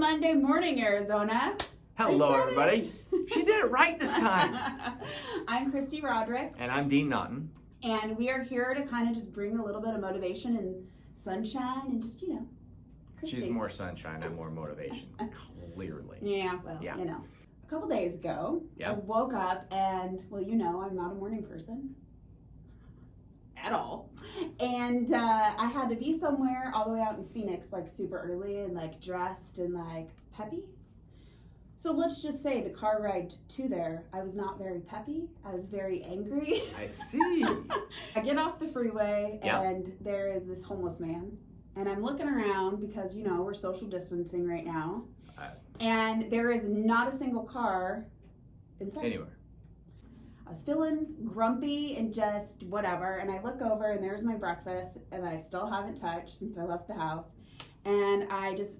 Monday morning, Arizona. Hello, everybody. She did it right this time. I'm Kristie Roderick. And I'm Dean Naughton. And we are here to kind of just bring a little bit of motivation and sunshine and just, Kristie. She's more sunshine and more motivation, clearly. Yeah, well, A couple days ago, I woke up and, I'm not a morning person at all. And I had to be somewhere all the way out in Phoenix, super early and dressed and peppy. So let's just say the car ride to there, I was not very peppy. I was very angry. I see. I get off the freeway and there is this homeless man. And I'm looking around because, we're social distancing right now. And there is not a single car inside. Anywhere. I was feeling grumpy and just whatever. And I look over and there's my breakfast that I still haven't touched since I left the house. And I just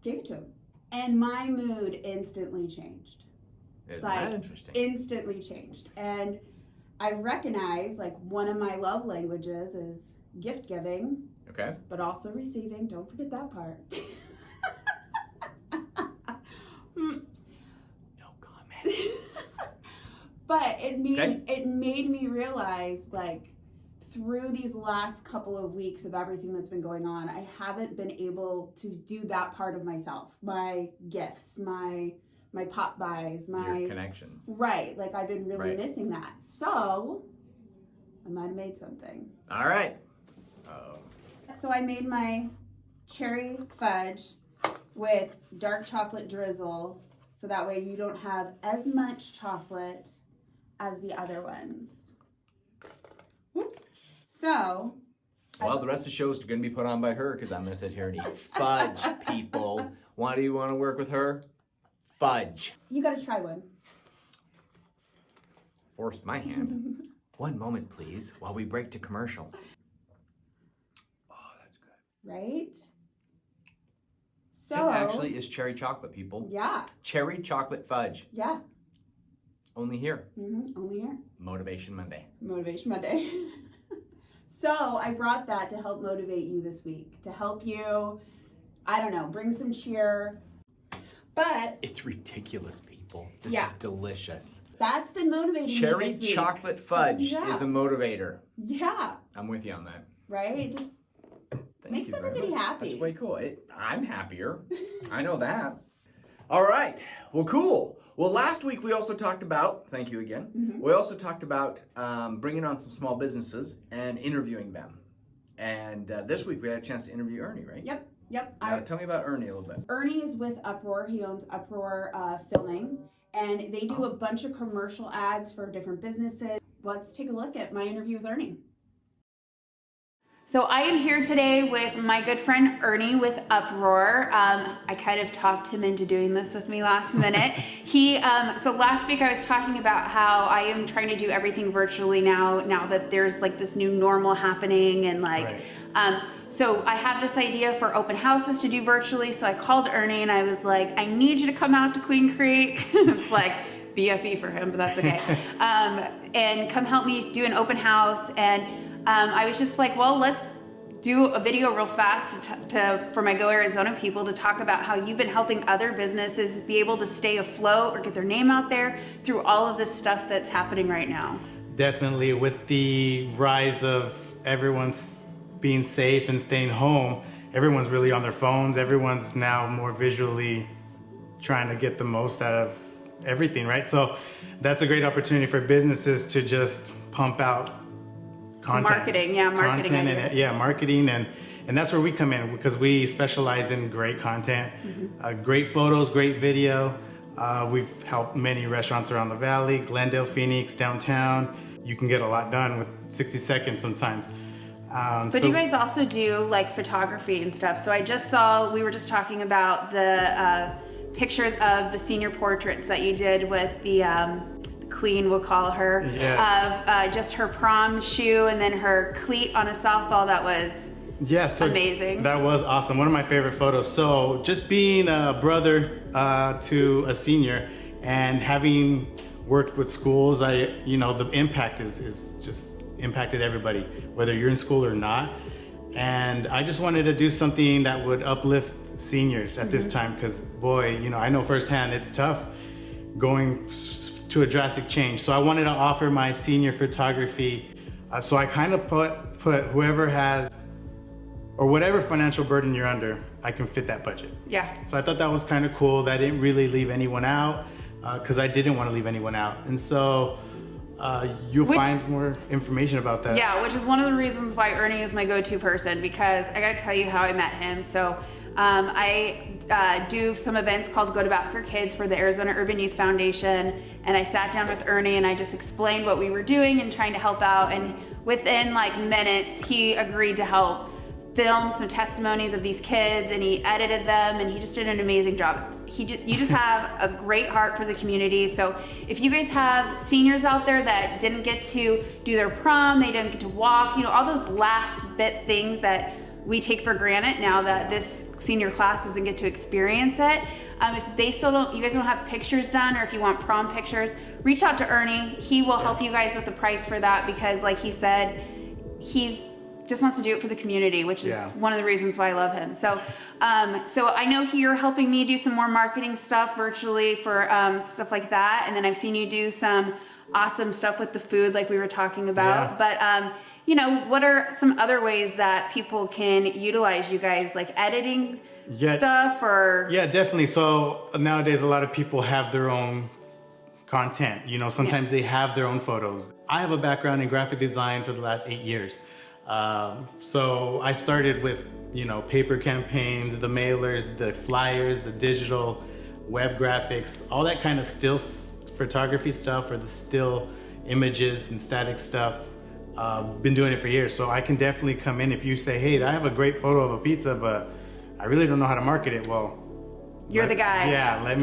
gave it to him. And my mood instantly changed. Isn't that interesting? Instantly changed. And I recognize one of my love languages is gift giving. Okay. But also receiving. Don't forget that part. No comment. But it made me realize through these last couple of weeks of everything that's been going on, I haven't been able to do that part of myself. My gifts, my pop buys, your connections. Right. I've been really missing that. So I might have made something. All right. Uh-oh. So I made my cherry fudge with dark chocolate drizzle, so that way you don't have as much chocolate as the other ones. Whoops. So. Well, the rest of the show is going to be put on by her because I'm going to sit here and eat fudge, people. Why do you want to work with her? Fudge. You got to try one. Forced my hand. One moment, please, while we break to commercial. Right? So it actually is cherry chocolate, people. Yeah. Cherry chocolate fudge. Yeah. Only here. Only here. Motivation Monday. Motivation Monday. So I brought that to help motivate you this week. To help you, bring some cheer. But it's ridiculous, people. This is delicious. That's been motivating me Cherry this week. chocolate fudge is a motivator. Yeah. I'm with you on that. Right? It just makes everybody happy. That's way cool. I'm happier. I know that. All right. Well, cool. Well, last week we also talked about, thank you again, we also talked about bringing on some small businesses and interviewing them. And this week we had a chance to interview Ernie, right? Yep. Now, tell me about Ernie a little bit. Ernie is with Uproar. He owns Uproar Filming. And they do a bunch of commercial ads for different businesses. Let's take a look at my interview with Ernie. So I am here today with my good friend Ernie with Uproar. I kind of talked him into doing this with me last minute. So last week I was talking about how I am trying to do everything virtually now that there's this new normal happening and so I have this idea for open houses to do virtually. So I called Ernie and I was like, I need you to come out to Queen Creek. It's BFE for him, but that's okay. And come help me do an open house. And I was just well, let's do a video real fast for my Go Arizona people to talk about how you've been helping other businesses be able to stay afloat or get their name out there through all of this stuff that's happening right now. Definitely, with the rise of everyone's being safe and staying home, everyone's really on their phones. Everyone's now more visually trying to get the most out of everything, right? So that's a great opportunity for businesses to just pump out content. Marketing marketing, and that's where we come in because we specialize in great content, great photos, great video. We've helped many restaurants around the valley, Glendale, Phoenix, downtown. You can get a lot done with 60 seconds sometimes. But you guys also do photography and stuff. So I just saw, we were just talking about the picture of the senior portraits that you did with the queen, we'll call her, of just her prom shoe and then her cleat on a softball. That was amazing. That was awesome. One of my favorite photos. So just being a brother to a senior and having worked with schools, the impact is just impacted everybody, whether you're in school or not. And I just wanted to do something that would uplift seniors at this time, because boy, you know, I know firsthand it's tough going to a drastic change. So I wanted to offer my senior photography. So I kind of put whoever has, or whatever financial burden you're under, I can fit that budget. Yeah. So I thought that was kind of cool. That I didn't really leave anyone out, because I didn't want to leave anyone out. And so you'll find more information about that. Yeah, which is one of the reasons why Ernie is my go-to person, because I gotta tell you how I met him. So I do some events called Go to Bat for Kids for the Arizona Urban Youth Foundation, and I sat down with Ernie and I just explained what we were doing and trying to help out, and within like minutes he agreed to help film some testimonies of these kids, and he edited them, and he just did an amazing job. You just have a great heart for the community. So if you guys have seniors out there that didn't get to do their prom, they didn't get to walk, you know, all those last bit things that we take for granted now that this senior class doesn't get to experience it. If they still don't, you guys don't have pictures done, or if you want prom pictures, reach out to Ernie. He will help you guys with the price for that, because like he said, he's just wants to do it for the community, which is one of the reasons why I love him. So, so I know you're helping me do some more marketing stuff virtually for stuff like that, and then I've seen you do some awesome stuff with the food, like we were talking about. But you know, what are some other ways that people can utilize you guys, like editing stuff, or? Yeah, definitely. So nowadays, a lot of people have their own content. You know, sometimes they have their own photos. I have a background in graphic design for the last 8 years. So I started with, you know, paper campaigns, the mailers, the flyers, the digital web graphics, all that kind of still photography stuff, or the still images and static stuff. Been doing it for years. So I can definitely come in if you say, hey, I have a great photo of a pizza, but I really don't know how to market it. Well, you're the guy. Yeah, let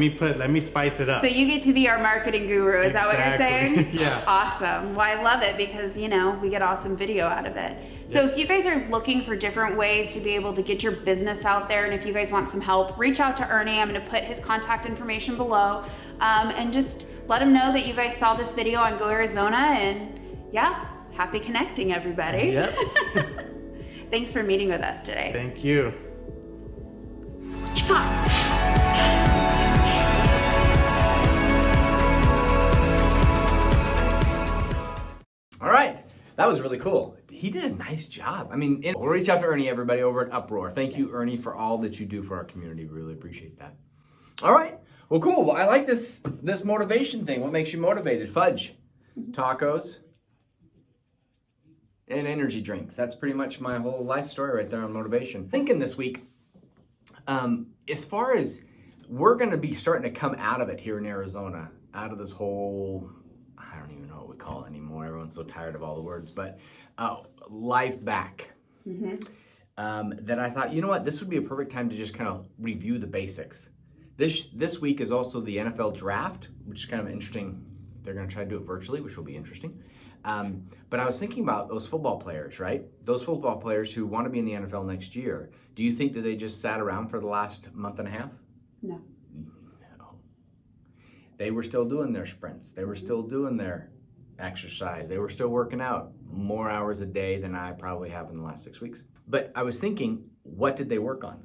me spice it up. So you get to be our marketing guru. Is that what you're saying? Yeah. Awesome. Well, I love it, because, you know, we get awesome video out of it. So if you guys are looking for different ways to be able to get your business out there, and if you guys want some help, reach out to Ernie. I'm going to put his contact information below, and just let him know that you guys saw this video on Go Arizona, and yeah, happy connecting, everybody. Yep. Thanks for meeting with us today. Thank you. All right, that was really cool. He did a nice job. I mean, we'll reach out to Ernie, everybody, over at Uproar. Thank you, Ernie, for all that you do for our community. We really appreciate that. All right, well, cool. Well, I like this motivation thing. What makes you motivated? Fudge, tacos, and energy drinks. That's pretty much my whole life story right there on motivation. Thinking this week, as far as we're going to be starting to come out of it here in Arizona, out of this whole, I don't even know what we call it anymore. Everyone's so tired of all the words, but life back. That I thought, you know what, this would be a perfect time to just kind of review the basics. This week is also the NFL draft, which is kind of interesting. They're going to try to do it virtually, which will be interesting. But I was thinking about those football players, right? Those football players who want to be in the NFL next year. Do you think that they just sat around for the last month and a half? No. No. They were still doing their sprints. They were still doing their exercise. They were still working out more hours a day than I probably have in the last 6 weeks. But I was thinking, what did they work on?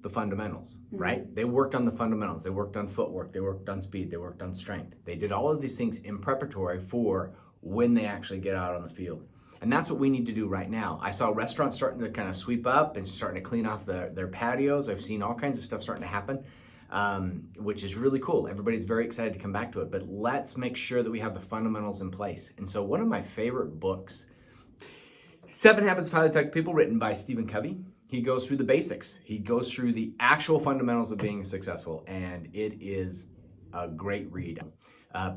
The fundamentals, right? They worked on the fundamentals. They worked on footwork. They worked on speed. They worked on strength. They did all of these things in preparatory for when they actually get out on the field. And that's what we need to do right now. I saw restaurants starting to kind of sweep up and starting to clean off their patios. I've seen all kinds of stuff starting to happen, which is really cool. Everybody's very excited to come back to it, but let's make sure that we have the fundamentals in place. And so one of my favorite books, 7 Habits of Highly Effective People, written by Stephen Covey. He goes through the basics. He goes through the actual fundamentals of being successful, and it is a great read.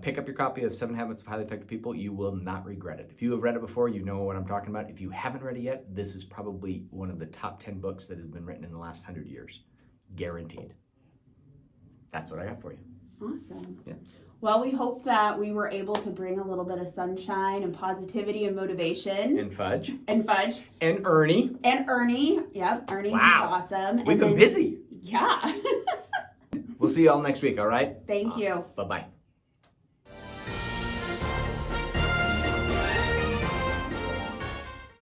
Pick up your copy of 7 Habits of Highly Effective People. You will not regret it. If you have read it before, you know what I'm talking about. If you haven't read it yet, this is probably one of the top 10 books that has been written in the last 100 years. Guaranteed. That's what I got for you. Awesome. Yeah. Well, we hope that we were able to bring a little bit of sunshine and positivity and motivation. And Fudge. And Fudge. And Ernie. And Ernie. Yep, Ernie. Wow. He's awesome. We've been busy. Yeah. We'll see you all next week, all right? Thank you. Bye-bye.